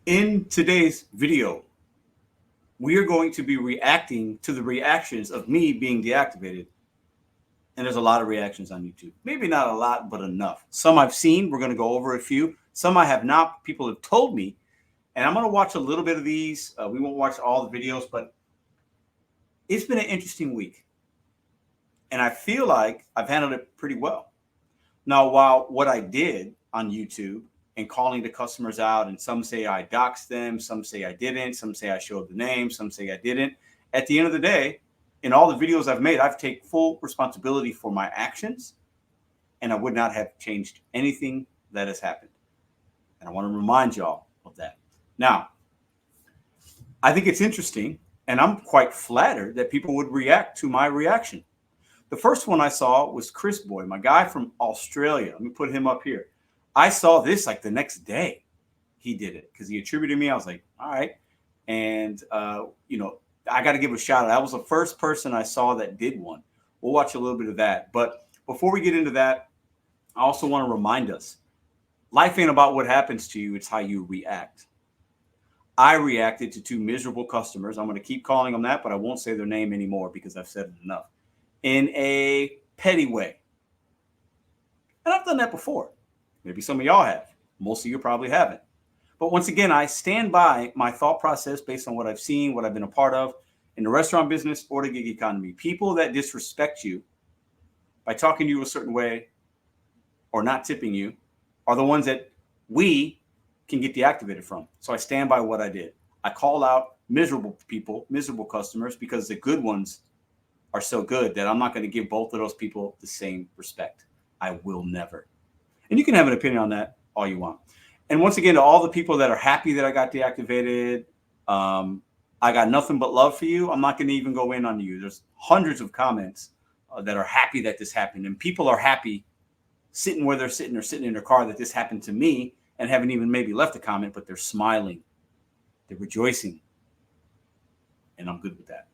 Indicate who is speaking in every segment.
Speaker 1: In today's video, we are going to be reacting to the reactions of me being deactivated. And there's a lot of reactions on YouTube. Maybe not a lot, but enough. Some I've seen. We're going to go over a few. Some I have not. People have told me. And I'm going to watch a little bit of these. We won't watch all the videos, but it's been an interesting week. And I feel like I've handled it pretty well. Now, while what I did on YouTube and calling the customers out, and some say I doxed them, some say I didn't, some say I showed the name, some say I didn't. At the end of the day, in all the videos I've made, I've taken full responsibility for my actions, and I would not have changed anything that has happened. And I want to remind y'all of that. Now, I think it's interesting, and I'm quite flattered that people would react to my reaction. The first one I saw was Chris Boy, my guy from Australia. Let me put him up here. I saw this like the next day he did it because he attributed me. I was like, all right. And, I got to give a shout out. That was the first person I saw that did one. We'll watch a little bit of that. But before we get into that, I also want to remind us, life ain't about what happens to you. It's how you react. I reacted to two miserable customers. I'm going to keep calling them that, but I won't say their name anymore because I've said it enough. In a petty way. And I've done that before. Maybe some of y'all have. Most of you probably haven't. But once again, I stand by my thought process based on what I've seen, what I've been a part of in the restaurant business or the gig economy. People that disrespect you by talking to you a certain way or not tipping you are the ones that we can get deactivated from. So I stand by what I did. I call out miserable people, miserable customers, because the good ones are so good that I'm not going to give both of those people the same respect. I will never. And you can have an opinion on that all you want. And once again, to all the people that are happy that I got deactivated, I got nothing but love for you. I'm not going to even go in on you. There's hundreds of comments that are happy that this happened. And people are happy sitting where they're sitting or sitting in their car that this happened to me and haven't even maybe left a comment, but they're smiling. They're rejoicing. And I'm good with that.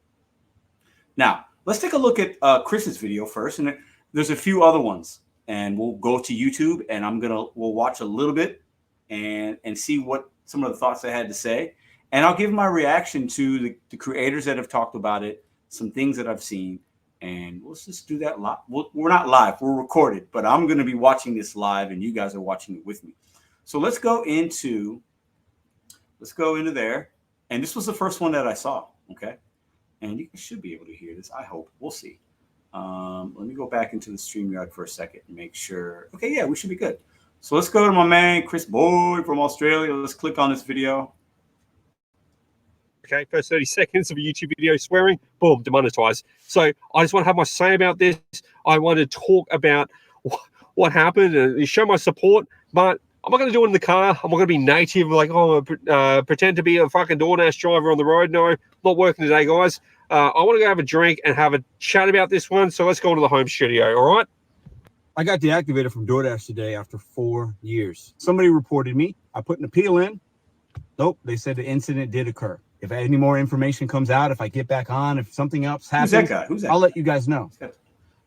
Speaker 1: Now, let's take a look at Chris's video first. And there's a few other ones. And we'll go to YouTube and we'll watch a little bit and see what some of the thoughts I had to say. And I'll give my reaction to the creators that have talked about it, some things that I've seen. And let's just do that live. We're not live, we're recorded, but I'm going to be watching this live and you guys are watching it with me. So let's go into there. And this was the first one that I saw. Okay. And you should be able to hear this. I hope. We'll see. Let me go back into the StreamYard for a second and make sure. Okay, yeah, we should be good. So let's go to my man, Chris Boy from Australia. Let's click on this video.
Speaker 2: Okay, first 30 seconds of a YouTube video swearing, boom, demonetized. So I just want to have my say about this. I want to talk about what happened and show my support, but I'm not going to do it in the car. I'm not going to be native, like, pretend to be a fucking DoorDash driver on the road. No, not working today, guys. I want to go have a drink and have a chat about this one. So let's go into the home studio, all right?
Speaker 3: I got deactivated from DoorDash today after 4 years. Somebody reported me. I put an appeal in. Nope, they said the incident did occur. If any more information comes out, if I get back on, if something else happens,
Speaker 1: Who's that guy? Who's that
Speaker 3: I'll
Speaker 1: guy?
Speaker 3: let you guys know.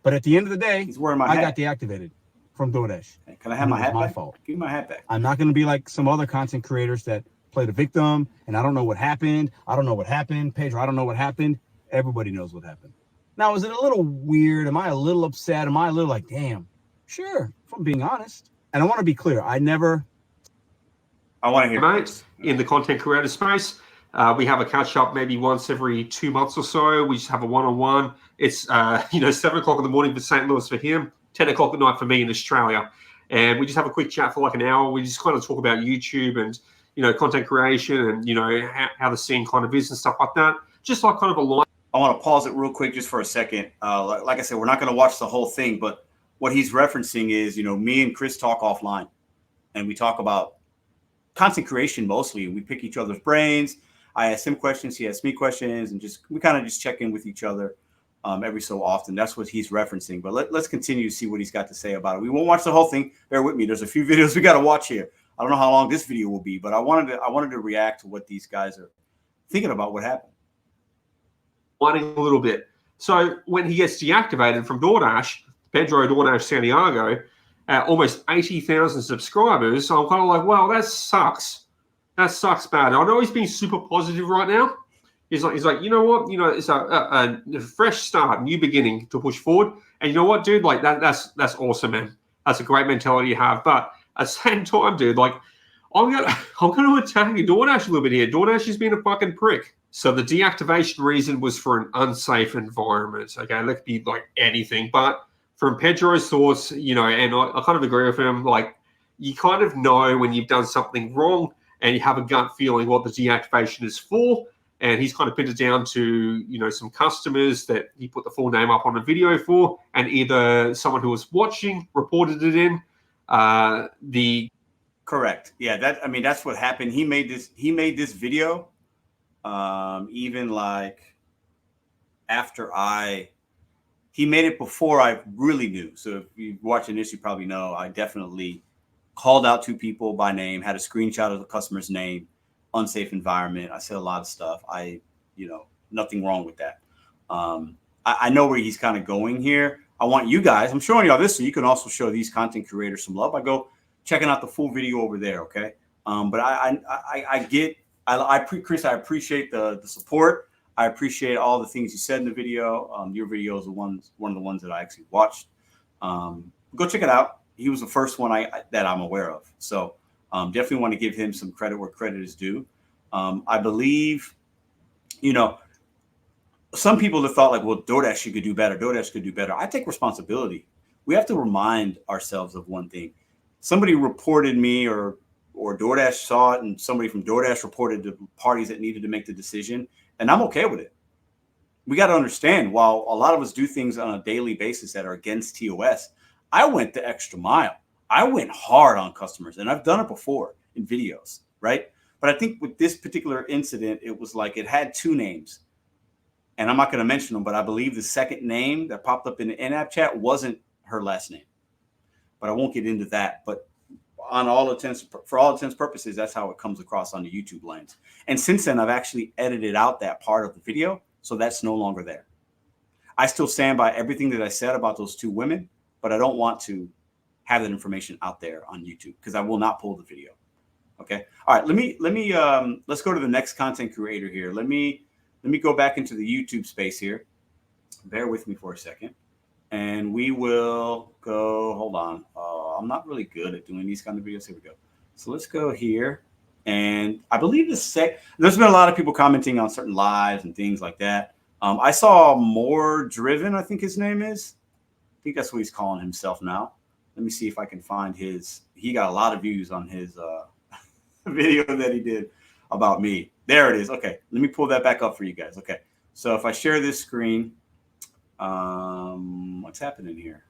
Speaker 3: But at the end of the day,
Speaker 1: He's wearing my
Speaker 3: I
Speaker 1: hat.
Speaker 3: got deactivated from DoorDash.
Speaker 1: Hey, can I have my hat back?
Speaker 3: My fault.
Speaker 1: Give me my hat back.
Speaker 3: I'm not going to be like some other content creators that play the victim, and I don't know what happened. I don't know what happened. Pedro, I don't know what happened. Everybody knows what happened. Now, is it a little weird? Am I a little upset? Am I a little like, damn? Sure, if I'm being honest. And I want to be clear. I want
Speaker 1: to hear
Speaker 2: mates in the content creator space. We have a catch up maybe once every 2 months or so. We just have a one-on-one. It's 7 o'clock in the morning for St. Louis for him, 10 o'clock at night for me in Australia. And we just have a quick chat for like an hour. We just kind of talk about YouTube and, content creation and, how the scene kind of is and stuff like that. Just like kind of a line.
Speaker 1: I want to pause it real quick just for a second. Like I said, we're not going to watch the whole thing, but what he's referencing is, me and Chris talk offline and we talk about content creation mostly. We pick each other's brains. I ask him questions, he asks me questions, and we kind of just check in with each other every so often. That's what he's referencing. But let's continue to see what he's got to say about it. We won't watch the whole thing. Bear with me. There's a few videos we got to watch here. I don't know how long this video will be, but I wanted to react to what these guys are thinking about what happened.
Speaker 2: A little bit. So when he gets deactivated from DoorDash, Pedro DoorDash Santiago, almost 80,000 subscribers. So I'm kind of like, well, that sucks. That sucks bad. I know he's being super positive right now. He's like, you know what? You know, it's a fresh start, new beginning to push forward. And you know what, dude? Like that's awesome, man. That's a great mentality you have. But at the same time, dude, like I'm gonna attack DoorDash a little bit here. DoorDash has been a fucking prick. So the deactivation reason was for an unsafe environment. Okay, that could be like anything. But from Pedro's thoughts, you know, and I kind of agree with him. Like you kind of know when you've done something wrong, and you have a gut feeling what the deactivation is for. And he's kind of pinned it down to, you know, some customers that he put the full name up on a video for, and either someone who was watching reported it in.
Speaker 1: Correct. Yeah, that's what happened. He made this video even like after he made it before I really knew. So if you're watching this, you probably know I definitely called out 2 people by name, had a screenshot of the customer's name, unsafe environment. I said a lot of stuff. Nothing wrong with that. I know where he's kind of going here. I want you guys, I'm showing y'all this so you can also show these content creators some love. I go checking out the full video over there. Okay. But Chris, I appreciate the support. I appreciate all the things you said in the video. Your video is one of the ones that I actually watched. Go check it out. He was the first one that I'm aware of. So definitely want to give him some credit where credit is due. I believe, some people have thought like, well, DoorDash could do better. DoorDash could do better. I take responsibility. We have to remind ourselves of one thing. Somebody reported me or DoorDash saw it, and somebody from DoorDash reported to parties that needed to make the decision, and I'm okay with it. We got to understand, while a lot of us do things on a daily basis that are against TOS, I went the extra mile. I went hard on customers, and I've done it before in videos, right? But I think with this particular incident, it was like it had 2 names, and I'm not going to mention them, but I believe the second name that popped up in the in-app chat wasn't her last name. But I won't get into that. But for all intents purposes, that's how it comes across on the YouTube lens. And since then, I've actually edited out that part of the video, so that's no longer there. I still stand by everything that I said about those 2 women, but I don't want to have that information out there on YouTube because I will not pull the video. Okay. All right. Let's go to the next content creator here. Let me go back into the YouTube space here. Bear with me for a second. And we will go, hold on. I'm not really good at doing these kind of videos. Here we go. So let's go here. And I believe there's been a lot of people commenting on certain lives and things like that. I saw More Driven, I think his name is. I think that's what he's calling himself now. Let me see if I can find he got a lot of views on his video that he did about me. There it is. Okay. Let me pull that back up for you guys. Okay. So if I share this screen, what's happening here?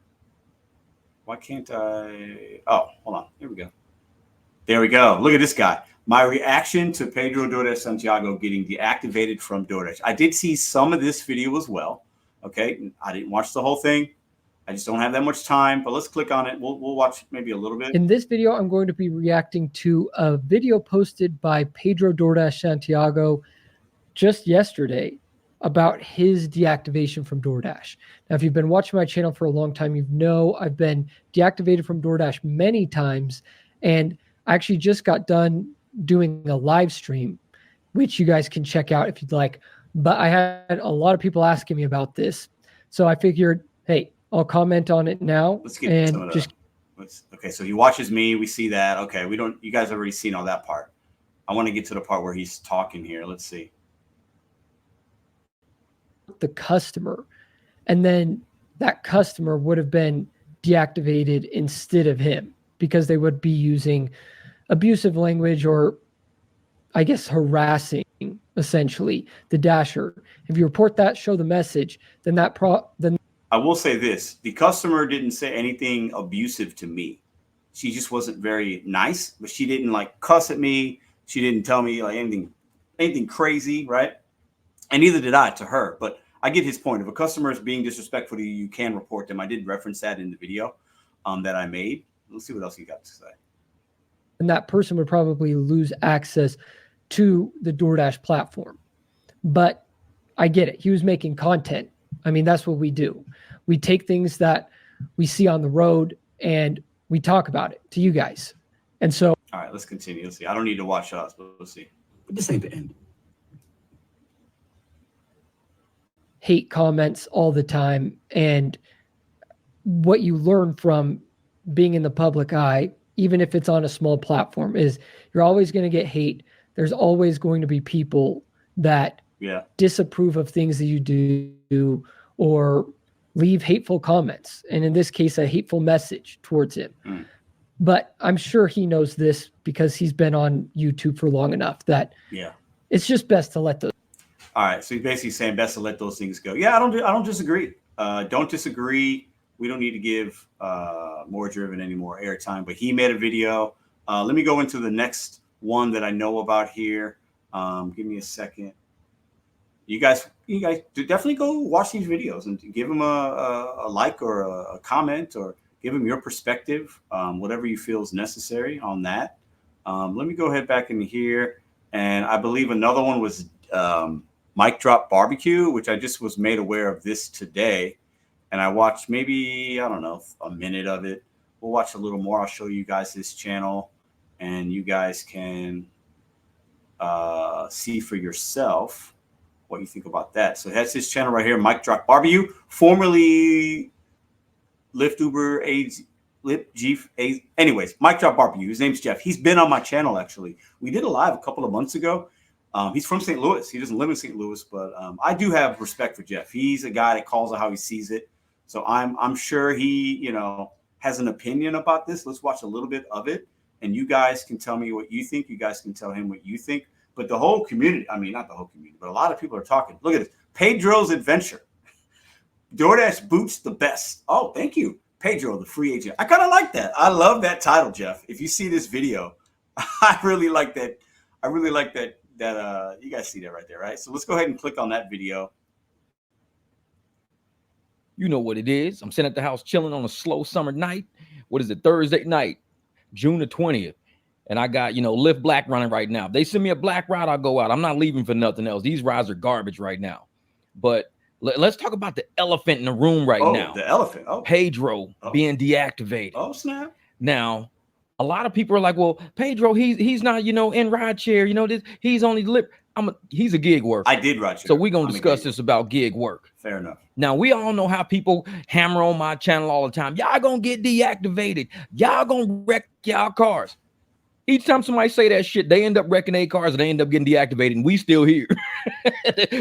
Speaker 1: Why can't I? Oh, hold on. Here we go. There we go. Look at this guy. My reaction to Pedro DoorDash Santiago getting deactivated from DoorDash. I did see some of this video as well. Okay. I didn't watch the whole thing. I just don't have that much time, but let's click on it. We'll watch maybe a little bit.
Speaker 4: In this video, I'm going to be reacting to a video posted by Pedro DoorDash Santiago just yesterday about his deactivation from DoorDash. Now, if you've been watching my channel for a long time, you know I've been deactivated from DoorDash many times, and I actually just got done doing a live stream, which you guys can check out if you'd like. But I had a lot of people asking me about this, so I figured, hey, I'll comment on it now.
Speaker 1: Let's get some of okay, so he watches me. We see that. Okay, you guys have already seen all that part. I want to get to the part where he's talking here. Let's see.
Speaker 4: The customer, and then that customer would have been deactivated instead of him because they would be using abusive language or, I guess, harassing essentially the dasher. If you report that, show the message, then then
Speaker 1: I will say this: the customer didn't say anything abusive to me. She just wasn't very nice, but she didn't like cuss at me. She didn't tell me like anything crazy, right? And neither did I to her. But I get his point. If a customer is being disrespectful to you, you can report them. I did reference that in the video that I made. Let's see what else he got to say.
Speaker 4: And that person would probably lose access to the DoorDash platform. But I get it. He was making content. I mean, that's what we do. We take things that we see on the road and we talk about it to you guys. And so
Speaker 1: All right, let's continue. Let's see. I don't need to watch us, but let's see.
Speaker 3: But this ain't the end.
Speaker 4: Hate comments all the time. And what you learn from being in the public eye, even if it's on a small platform, is you're always going to get hate. There's always going to be people that disapprove of things that you do or leave hateful comments. And in this case, a hateful message towards him. But I'm sure he knows this because he's been on YouTube for long enough that it's just best to let those.
Speaker 1: All right. So he's basically saying best to let those things go. Yeah, I don't disagree. Don't disagree. We don't need to give More Driven any more airtime, but he made a video. Let me go into the next one that I know about here. Give me a second. You guys definitely go watch these videos and give him a like or a comment or give him your perspective, whatever you feel is necessary on that. Let me go ahead back into here. And I believe another one was Mic Drop Barbecue, which I just was made aware of this today. And I watched maybe, I don't know, a minute of it. We'll watch a little more. I'll show you guys this channel and you guys can see for yourself what you think about that. So that's his channel right here, Mic Drop Barbecue, formerly Lyft, Uber, Jeep. Anyways, Mic Drop Barbecue. His name's Jeff. He's been on my channel, actually. We did a live a couple of months ago. He's from St. Louis. He doesn't live in St. Louis, but I do have respect for Jeff. He's a guy that calls it how he sees it. So I'm sure he, has an opinion about this. Let's watch a little bit of it. And you guys can tell me what you think. You guys can tell him what you think. But the whole community, I mean, not the whole community, but a lot of people are talking. Look at this. Pedro's Adventure. DoorDash boots the best. Oh, thank you. Pedro, the free agent. I kind of like that. I love that title, Jeff. If you see this video, I really like that. I really like that you guys see that right there, right? So let's go ahead and click on that video.
Speaker 5: You know what it is. I'm sitting at the house chilling on a slow summer night. What is it? Thursday night, June the 20th. And I got, Lyft Black running right now. If they send me a black ride, I'll go out. I'm not leaving for nothing else. These rides are garbage right now. But let's talk about the elephant in the room right now.
Speaker 1: The elephant. Oh.
Speaker 5: Pedro being deactivated.
Speaker 1: Oh, snap.
Speaker 5: Now, a lot of people are like, well, Pedro, he's not, in ride share. He's only Lyft. He's a gig worker.
Speaker 1: I did ride share.
Speaker 5: So we're going to discuss this about gig work.
Speaker 1: Fair enough.
Speaker 5: Now, we all know how people hammer on my channel all the time. Y'all going to get deactivated. Y'all going to wreck y'all cars. Each time somebody say that shit, they end up wrecking their cars and they end up getting deactivated, and we still here.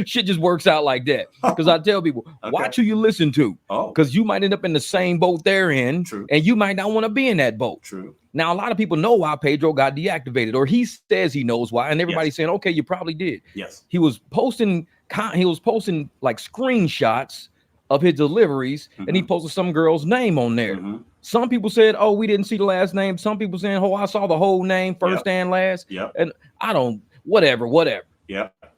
Speaker 5: Shit just works out like that. Because I tell people, watch who you listen to. Because you might end up in the same boat they're in.
Speaker 1: True.
Speaker 5: And you might not want to be in that boat.
Speaker 1: True.
Speaker 5: Now, a lot of people know why Pedro got deactivated, or he says he knows why, and everybody's saying, okay, you probably did.
Speaker 1: Yes.
Speaker 5: He was posting like screenshots of his deliveries, and he posted some girl's name on there. Some people said, oh, we didn't see the last name. Some people saying, oh, I saw the whole name, first and last. And I don't, whatever.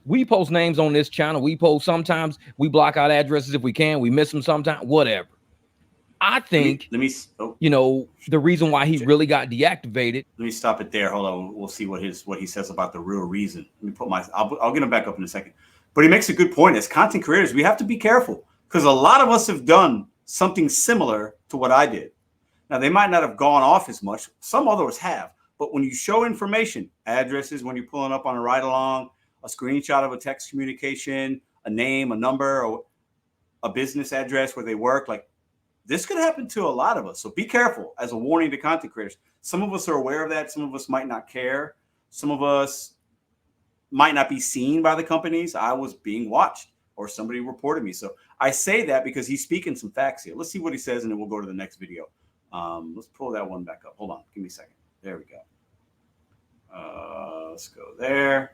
Speaker 5: We post names on this channel. We post sometimes. We block out addresses if we can. We miss them sometimes, whatever. I think, the reason why he really got deactivated.
Speaker 1: Let me stop it there. Hold on. We'll see what he says about the real reason. Let me put I'll get him back up in a second. But he makes a good point. As content creators, we have to be careful because a lot of us have done something similar to what I did. Now, they might not have gone off as much. Some others have. But when you show information, addresses, when you're pulling up on a ride along, a screenshot of a text communication, a name, a number, or a business address where they work, like this could happen to a lot of us. So be careful as a warning to content creators. Some of us are aware of that. Some of us might not care. Some of us might not be seen by the companies. I was being watched or somebody reported me. So I say that because he's speaking some facts here. Let's see what he says, and then we'll go to the next video. Let's pull that one back up. Hold on. Give me a second. There we go. Let's go there.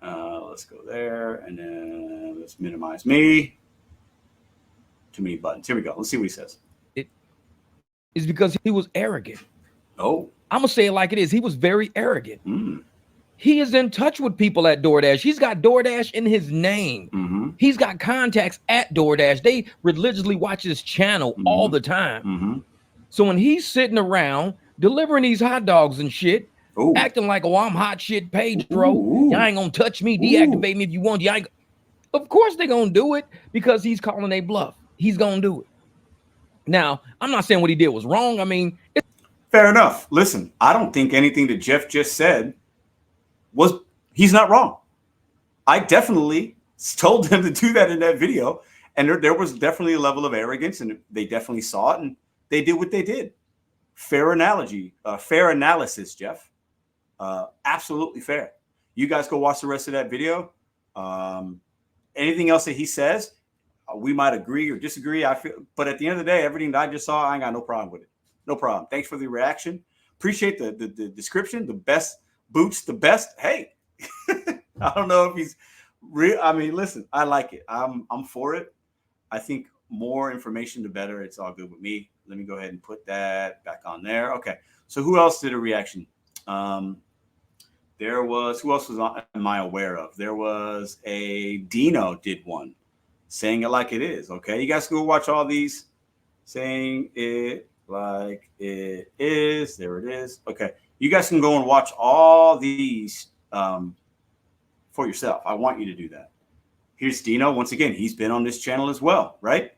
Speaker 1: Let's go there. And then let's minimize me. Too many buttons. Here we go. Let's see what he says.
Speaker 5: It's because he was arrogant.
Speaker 1: Oh.
Speaker 5: I'm going to say it like it is. He was very arrogant. He is in touch with people at DoorDash. He's got DoorDash in his name. He's got contacts at DoorDash. They religiously watch his channel all the time. So when he's sitting around delivering these hot dogs and shit, acting like, oh, I'm hot shit Pedro. Y'all ain't going to touch me, deactivate me if you want. Of course they're going to do it because he's calling a bluff. He's going to do it. Now, I'm not saying what he did was wrong. I mean,
Speaker 1: Fair enough. Listen, I don't think anything that Jeff just said he's not wrong. I definitely told them to do that in that video. And there was definitely a level of arrogance, and they definitely saw it, and they did what they did. Fair analogy, fair analysis, Jeff. Absolutely fair. You guys go watch the rest of that video. Anything else that he says, we might agree or disagree. I feel, but at the end of the day, everything that I just saw, I ain't got no problem with it. No problem. Thanks for the reaction. Appreciate the description. The best boots, the best. Hey, I don't know if he's real. I mean, listen, I like it. I'm for it. I think more information, the better. It's all good with me. Let me go ahead and put that back on there. Okay. So who else did a reaction? There was, who else am I aware of? There was a Dino did one, saying it like it is. Okay. You guys go watch all these, saying it like it is. There it is. Okay. You guys can go and watch all these for yourself. I want you to do that. Here's Dino. Once again, he's been on this channel as well, right?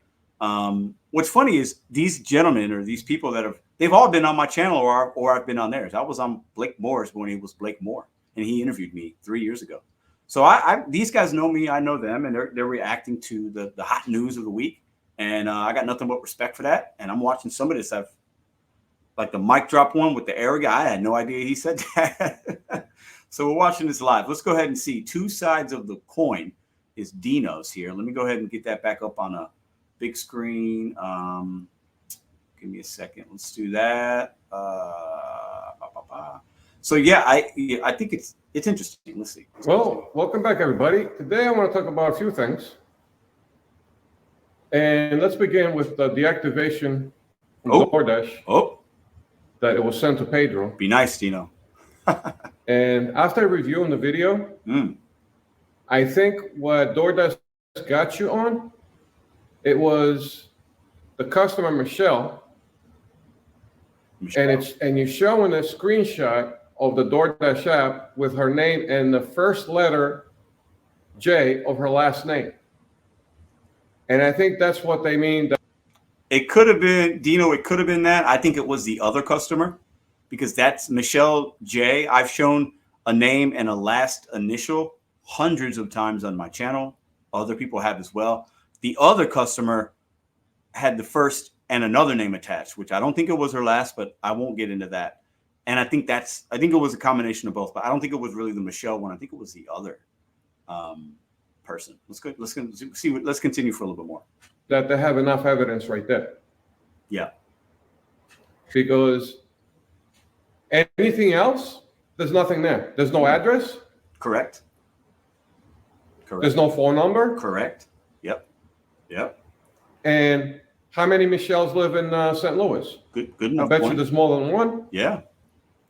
Speaker 1: What's funny is these gentlemen or these people that they've all been on my channel or I've been on theirs. I was on Blake Moore's when he was Blake Moore, and he interviewed me 3 years ago. So these guys know me, I know them, and they're reacting to the hot news of the week. And I got nothing but respect for that. And I'm watching some of this. Like the mic drop one with the arrogant. I had no idea he said that. So we're watching this live. Let's go ahead and see two sides of the coin is Dino's here. Let me go ahead and get that back up on a big screen. Give me a second. Let's do that. So yeah, I think it's interesting. Let's see.
Speaker 6: Well, welcome back, everybody. Today I want to talk about a few things. And let's begin with the deactivation from DoorDash.
Speaker 1: Oh.
Speaker 6: That it was sent to Pedro.
Speaker 1: Be nice, Dino.
Speaker 6: And after reviewing the video, I think what DoorDash got you on, it was the customer Michelle. And you're showing a screenshot of the DoorDash app with her name and the first letter J of her last name. And I think that's what they mean.
Speaker 1: It could have been, Dino, it could have been that. I think it was the other customer, because that's Michelle J. I've shown a name and a last initial hundreds of times on my channel. Other people have as well. The other customer had the first and another name attached, which I don't think it was her last, but I won't get into that. And I think it was a combination of both, but I don't think it was really the Michelle one. I think it was the other person. Let's continue for a little bit more.
Speaker 6: That they have enough evidence right there.
Speaker 1: Yeah.
Speaker 6: Because anything else, there's nothing there. There's no address.
Speaker 1: Correct.
Speaker 6: There's no phone number.
Speaker 1: Correct. Yep.
Speaker 6: And how many Michelles live in St. Louis?
Speaker 1: Good enough.
Speaker 6: I bet you there's more than one.
Speaker 1: Yeah.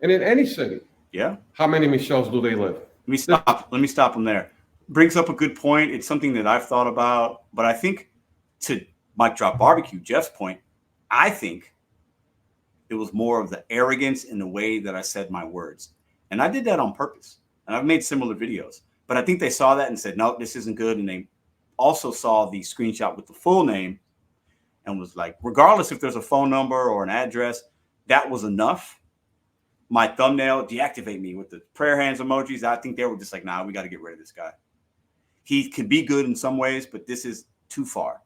Speaker 6: And in any city.
Speaker 1: Yeah.
Speaker 6: How many Michelles do they live?
Speaker 1: Let me stop them there. Brings up a good point. It's something that I've thought about, but I think to Mike Drop Barbecue, Jeff's point, I think it was more of the arrogance in the way that I said my words. And I did that on purpose. And I've made similar videos. But I think they saw that and said, no, this isn't good. And they also saw the screenshot with the full name and was like, regardless if there's a phone number or an address, that was enough. My thumbnail, deactivate me with the prayer hands emojis. I think they were just like, nah, we got to get rid of this guy. He could be good in some ways, but this is too far.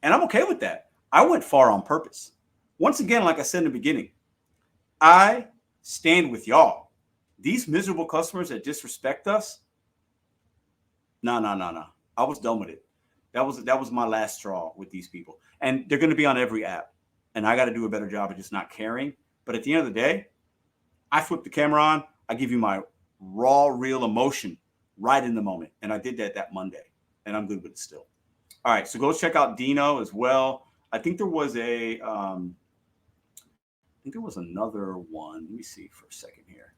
Speaker 1: And I'm okay with that. I went far on purpose. Once again, like I said in the beginning, I stand with y'all. These miserable customers that disrespect us, no. I was done with it. That was my last straw with these people. And they're going to be on every app. And I got to do a better job of just not caring. But at the end of the day, I flip the camera on. I give you my raw, real emotion right in the moment. And I did that Monday. And I'm good with it still. All right. So go check out Dino as well. I think there was another one. Let me see for a second here.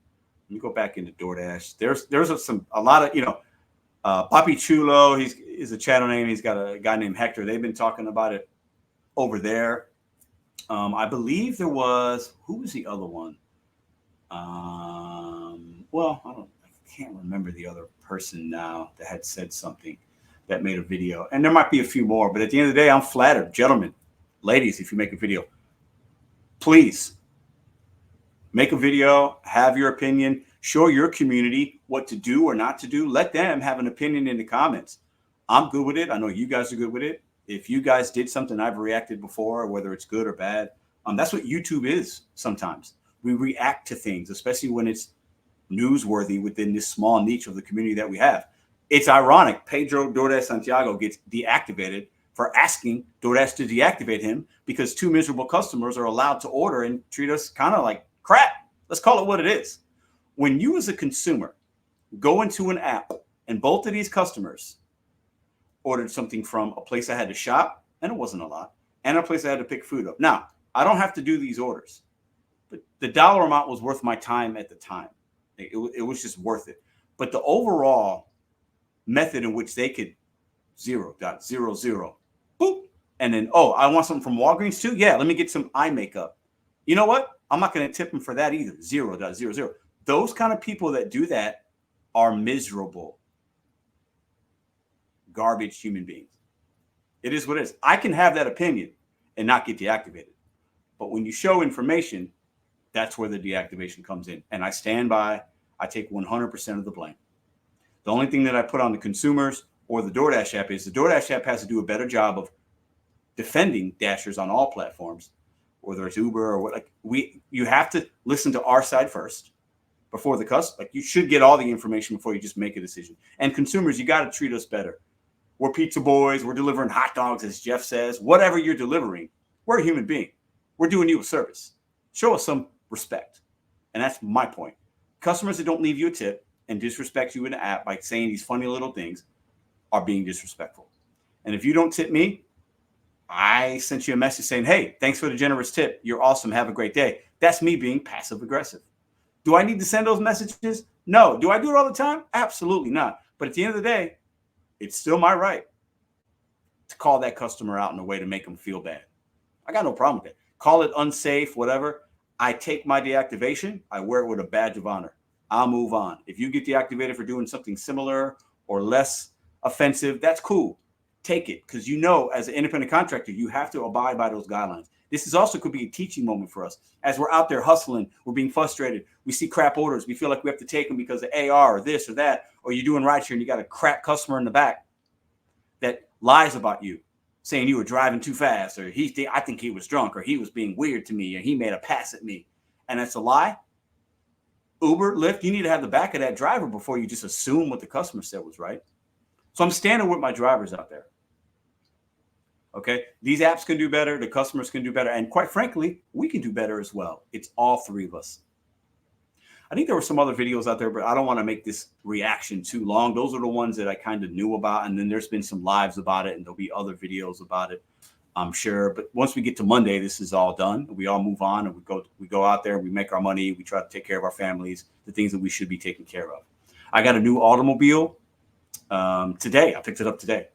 Speaker 1: Let me go back into DoorDash. There's a lot of, Papi Chulo, he's a channel name. He's got a guy named Hector. They've been talking about it over there. I believe there was, who was the other one? I can't remember the other person now that had said something that made a video. And there might be a few more, but at the end of the day, I'm flattered. Gentlemen, ladies, if you make a video, please Make a video, have your opinion, show your community what to do or not to do. Let them have an opinion in the comments. I'm good with it. I know you guys are good with it. If you guys did something I've reacted before, whether it's good or bad, that's what YouTube is sometimes. We react to things, especially when it's newsworthy within this small niche of the community that we have. It's ironic. Pedro DoorDash Santiago gets deactivated for asking DoorDash to deactivate him because 2 miserable customers are allowed to order and treat us kind of like crap. Let's call it what it is. When you as a consumer go into an app and both of these customers ordered something from a place I had to shop, and it wasn't a lot, and a place I had to pick food up. Now, I don't have to do these orders, but the dollar amount was worth my time at the time. It was just worth it. But the overall method in which they could 0.00, boop, and then, oh, I want something from Walgreens too? Yeah, let me get some eye makeup. You know what? I'm not going to tip them for that either. 0.00. Those kind of people that do that are miserable, garbage human beings. It is what it is. I can have that opinion and not get deactivated. But when you show information, that's where the deactivation comes in. And I stand by, I take 100% of the blame. The only thing that I put on the consumers or the DoorDash app is the DoorDash app has to do a better job of defending Dashers on all platforms, whether it's Uber or what. Like you have to listen to our side first before the customer. Like you should get all the information before you just make a decision. And consumers, you got to treat us better. We're pizza boys. We're delivering hot dogs, as Jeff says. Whatever you're delivering, we're a human being. We're doing you a service. Show us some respect. And that's my point. Customers that don't leave you a tip and disrespect you in the app by saying these funny little things are being disrespectful. And if you don't tip me, I sent you a message saying, hey, thanks for the generous tip. You're awesome. Have a great day. That's me being passive aggressive. Do I need to send those messages? No. Do I do it all the time? Absolutely not. But at the end of the day, it's still my right to call that customer out in a way to make them feel bad. I got no problem with it. Call it unsafe, whatever. I take my deactivation. I wear it with a badge of honor. I'll move on. If you get deactivated for doing something similar or less offensive, that's cool. Take it, because you know, as an independent contractor, you have to abide by those guidelines. This is also could be a teaching moment for us. As we're out there hustling, we're being frustrated. We see crap orders. We feel like we have to take them because of AR or this or that, or you're doing rideshare and you got a crap customer in the back that lies about you, saying you were driving too fast, or I think he was drunk, or he was being weird to me, or he made a pass at me. And that's a lie. Uber, Lyft, you need to have the back of that driver before you just assume what the customer said was right. So I'm standing with my drivers out there. Okay, these apps can do better. The customers can do better. And quite frankly, we can do better as well. It's all three of us. I think there were some other videos out there, but I don't want to make this reaction too long. Those are the ones that I kind of knew about. And then there's been some lives about it, and there'll be other videos about it, I'm sure. But once we get to Monday, this is all done. We all move on, and we go out there, we make our money. We try to take care of our families, the things that we should be taking care of. I got a new automobile today. I picked it up today.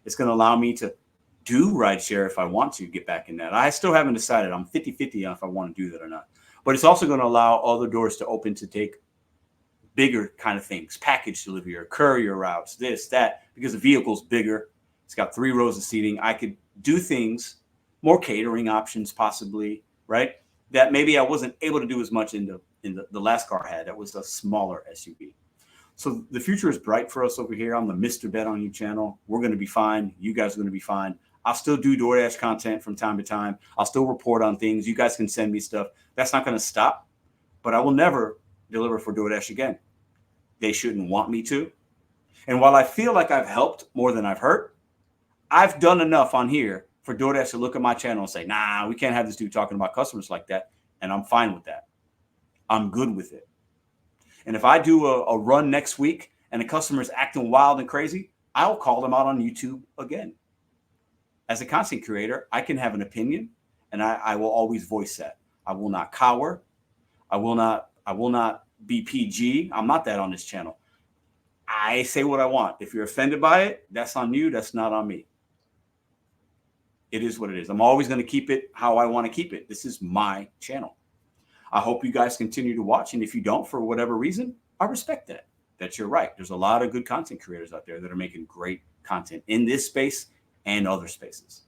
Speaker 1: It's going to allow me to do rideshare if I want to get back in that. I still haven't decided. I'm 50-50 on if I want to do that or not. But it's also going to allow other doors to open to take bigger kind of things, package delivery or courier routes, this, that, because the vehicle's bigger. It's got 3 rows of seating. I could do things, more catering options possibly, right? That maybe I wasn't able to do as much in the last car I had. That was a smaller SUV. So the future is bright for us over here on the Mr.BetonYou channel. We're going to be fine. You guys are going to be fine. I'll still do DoorDash content from time to time. I'll still report on things. You guys can send me stuff. That's not going to stop, but I will never deliver for DoorDash again. They shouldn't want me to. And while I feel like I've helped more than I've hurt, I've done enough on here for DoorDash to look at my channel and say, nah, we can't have this dude talking about customers like that. And I'm fine with that. I'm good with it. And if I do a run next week and the customer is acting wild and crazy, I'll call them out on YouTube again. As a content creator, I can have an opinion, and I will always voice that. I will not cower. I will not be PG. I'm not that on this channel. I say what I want. If you're offended by it, that's on you. That's not on me. It is what it is. I'm always going to keep it how I want to keep it. This is my channel. I hope you guys continue to watch. And if you don't, for whatever reason, I respect that. That's your right. There's a lot of good content creators out there that are making great content in this space and other spaces.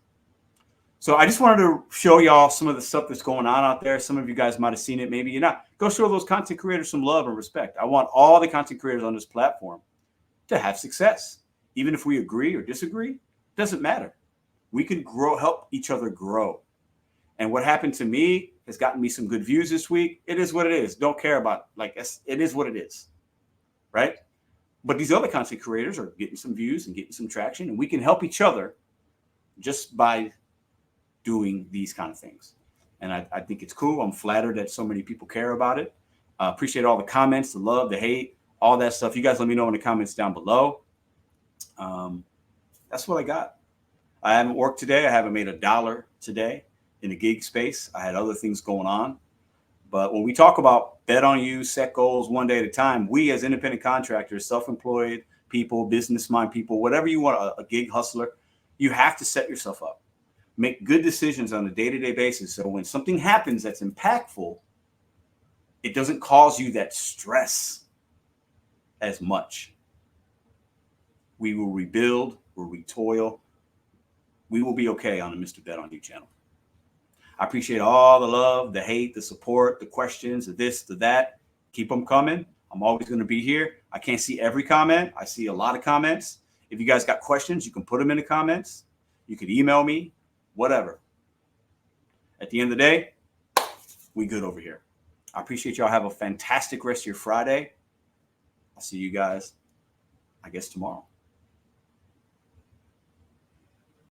Speaker 1: So I just wanted to show y'all some of the stuff that's going on out there. Some of you guys might have seen it. Maybe you're not. Go show those content creators some love and respect. I want all the content creators on this platform to have success. Even if we agree or disagree, doesn't matter. We can grow, help each other grow. And what happened to me has gotten me some good views this week. It is what it is. Don't care about it is what it is, right? But these other content creators are getting some views and getting some traction, and we can help each other just by doing these kind of things. And I think it's cool. I'm flattered that so many people care about it. Appreciate all the comments, the love, the hate, all that stuff. You guys let me know in the comments down below. That's what I got. I haven't worked today. I haven't made $1 today in the gig space. I had other things going on. But when we talk about bet on you, set goals one day at a time, we as independent contractors, self-employed people, business mind people, whatever you want, a gig hustler, you have to set yourself up. Make good decisions on a day-to-day basis. So when something happens that's impactful, it doesn't cause you that stress as much. We will rebuild, we'll retoil. We will be okay on the Mr. Bet on You channel. I appreciate all the love, the hate, the support, the questions, the this, the that. Keep them coming. I'm always going to be here. I can't see every comment. I see a lot of comments. If you guys got questions, you can put them in the comments. You can email me, whatever. At the end of the day, we good over here. I appreciate y'all. Have a fantastic rest of your Friday. I'll see you guys, I guess, tomorrow.